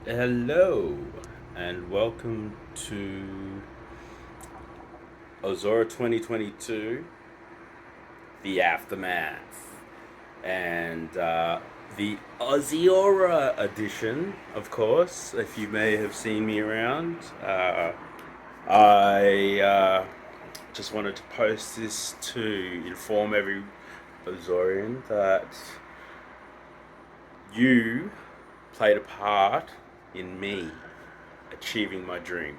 Hello, and welcome to Ozora 2022, the aftermath, and the Ozy-Ora edition, of course. If you may have seen me around, I just wanted to post this to inform every Ozorian that you played a part in me achieving my dream.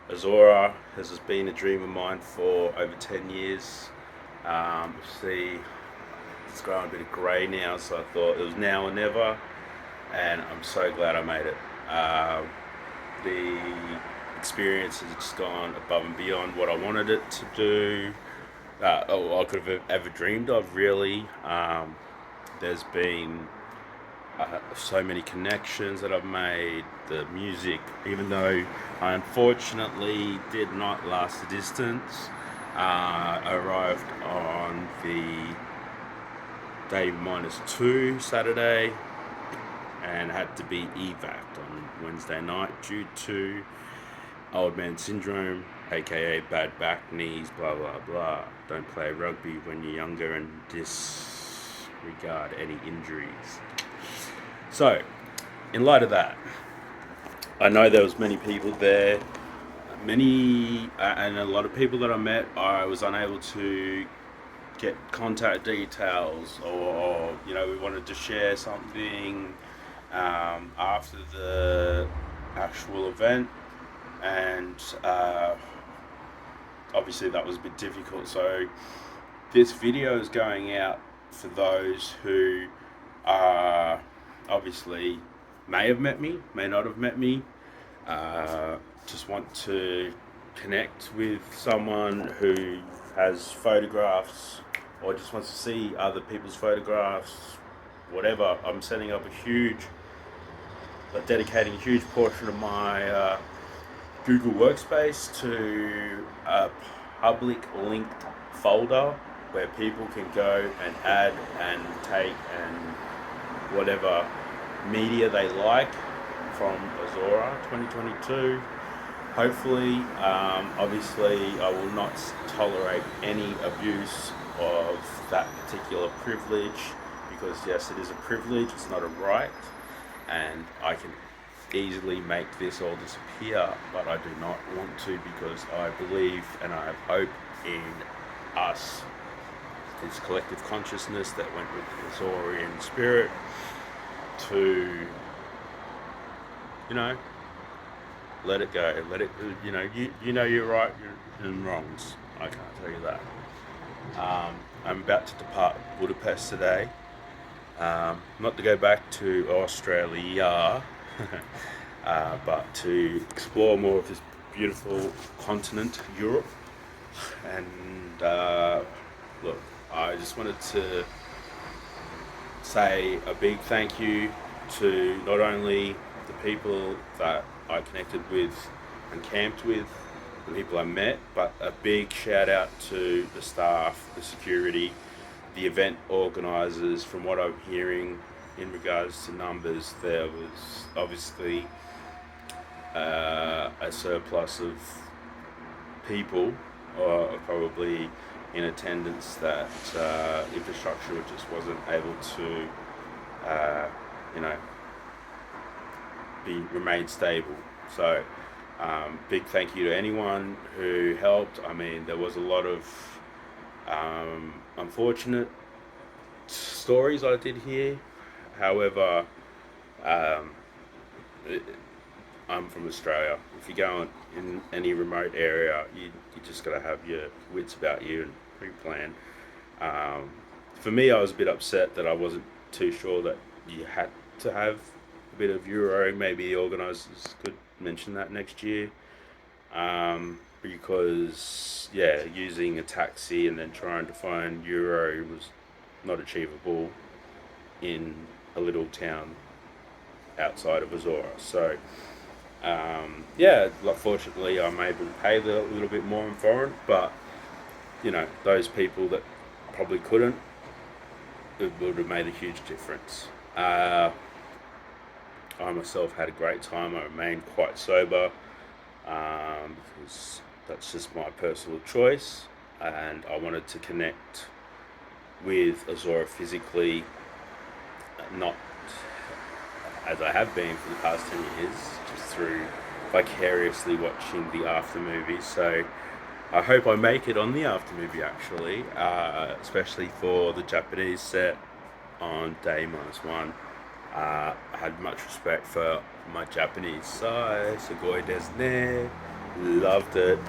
Ozora has been a dream of mine for over 10 years. See, it's growing a bit of grey now, so I thought it was now or never, and I'm so glad I made it. The experience has just gone above and beyond what I wanted it to do, I could have ever dreamed of, really. There's been so many connections that I've made. The music, even though I unfortunately did not last the distance, arrived on the day -2 Saturday and had to be evac'd on Wednesday night due to old man syndrome, aka bad back, knees, blah blah blah. Don't play rugby when you're younger and disregard any injuries. So, in light of that, I know there was many people there, and a lot of people that I met. I was unable to get contact details, or we wanted to share something after the actual event, and obviously that was a bit difficult. So this video is going out for those who are obviously may have met me, may not have met me, just want to connect with someone who has photographs or just wants to see other people's photographs, whatever. I'm setting up dedicating a huge portion of my Google Workspace to a public linked folder where people can go and add and take and whatever media they like from Ozora 2022. Hopefully, obviously, I will not tolerate any abuse of that particular privilege, because yes, it is a privilege, it's not a right, and I can easily make this all disappear, but I do not want to, because I believe and I have hope in us, this collective consciousness that went with the Zorian spirit, to, you know, let it go. Let it, you know you're right and wrongs. I can't tell you that. I'm about to depart Budapest today, not to go back to Australia, but to explore more of this beautiful continent, Europe. And look, I just wanted to say a big thank you to not only the people that I connected with and camped with, the people I met, but a big shout out to the staff, the security, the event organisers. From what I'm hearing in regards to numbers, there was obviously a surplus of people, probably in attendance, that infrastructure just wasn't able to, uh, you know, remain stable. So, big thank you to anyone who helped. I mean, there was a lot of unfortunate stories I did hear. However, um, it, I'm from Australia. If you go in any remote area, you just got to have your wits about you and pre-plan. Um, for me, I was a bit upset that I wasn't too sure that you had to have a bit of Euro. Maybe the organisers could mention that next year. Because, yeah, using a taxi and then trying to find Euro was not achievable in a little town outside of Ozora. So, yeah, fortunately, I'm able to pay the little bit more in foreign, but those people that probably couldn't, it would have made a huge difference. I myself had a great time. I remained quite sober because that's just my personal choice, and I wanted to connect with Ozora physically, not as I have been for the past 10 years, just through vicariously watching the after movie. So I hope I make it on the after movie actually, especially for the Japanese set on day -1. I had much respect for my Japanese side, Sugoi desu ne, loved it.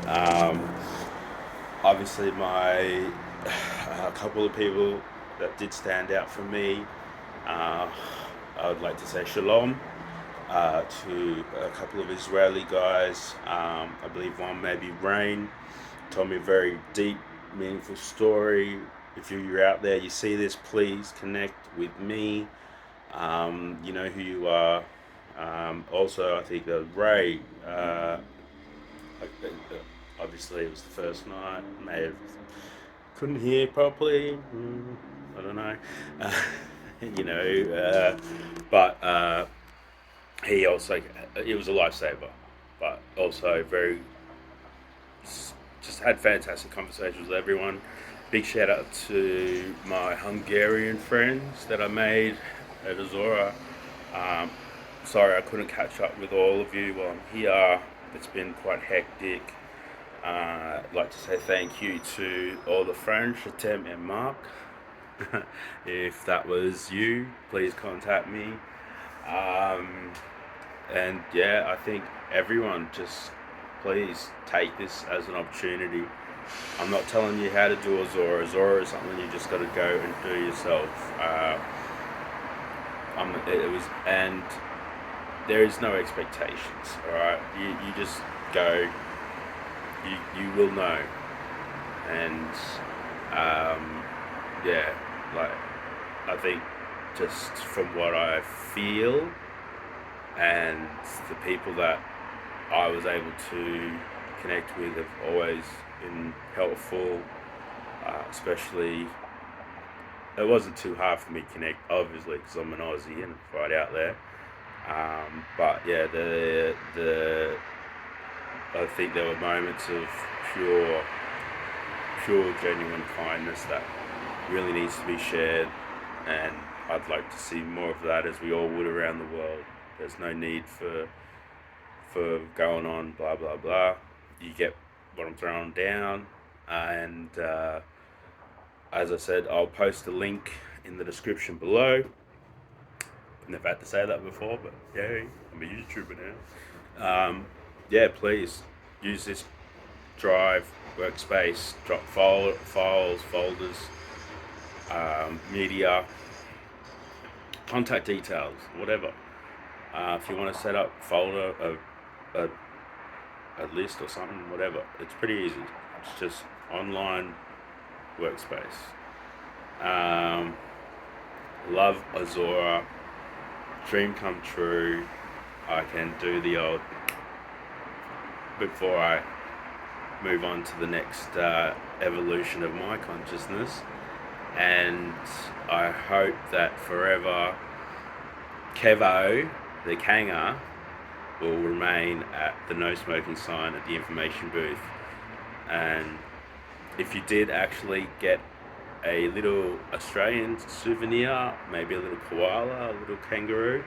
Obviously, a couple of people that did stand out for me, uh, I would like to say shalom to a couple of Israeli guys. I believe one maybe Rain told me a very deep, meaningful story. If you're out there, you see this, please connect with me. You know who you are. Also, I think Ray. Obviously, it was the first night. May have couldn't hear properly. I don't know. Uh, you know, but he also he was a lifesaver, but also very just had fantastic conversations with everyone. Big shout out to my Hungarian friends that I made at Ozora. Um, Sorry I couldn't catch up with all of you while I'm here. It's been quite hectic. I'd like to say thank you to all the friends, Shatem and Mark. If that was you, please contact me. Um, and yeah, I think everyone just please take this as an opportunity. I'm not telling you how to do Ozora. Ozora is something you just got to go and do yourself. It was, and there is no expectations. All right, you just go. You will know, and yeah, like I think just from what I feel and the people that I was able to connect with have always been helpful, especially it wasn't too hard for me to connect, obviously, because I'm an Aussie and right out there. But yeah, the I think there were moments of pure, pure, genuine kindness that really needs to be shared, and I'd like to see more of that as we all would around the world. There's no need for going on blah blah blah. You get what I'm throwing down, and as I said, I'll post a link in the description below. Never had to say that before, but yay, I'm a YouTuber now. Yeah, please use this drive, workspace, drop files, folders, media, contact details, whatever. If you want to set up folder, a, a list or something, whatever, it's pretty easy. It's just online workspace. Love Ozora. Dream come true. I can do the old before I move on to the next evolution of my consciousness, and I hope that forever Kevo, the Kanga, will remain at the no smoking sign at the information booth. And if you did actually get a little Australian souvenir, maybe a little koala, a little kangaroo,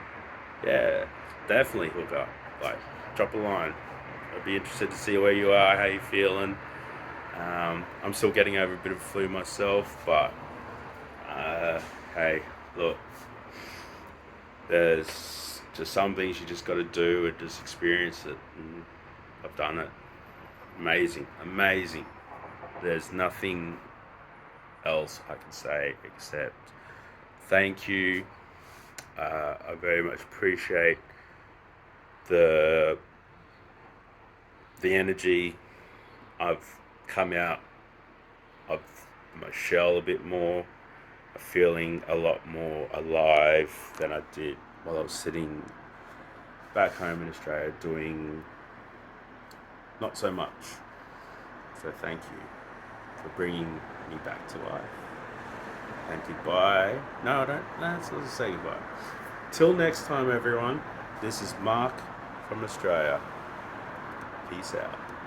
yeah, definitely hook up. Like, drop a line. I'd be interested to see where you are, how you feeling. I'm still getting over a bit of flu myself, but hey, look, there's just some things you just got to do and just experience it. And I've done it. Amazing, amazing. There's nothing else I can say except thank you. I very much appreciate the energy. I've come out of my shell a bit more. I'm feeling a lot more alive than I did while I was sitting back home in Australia doing not so much. So thank you for bringing me back to life. And goodbye. No, I don't. No, let's say goodbye. Till next time, everyone. This is Mark from Australia. Peace out.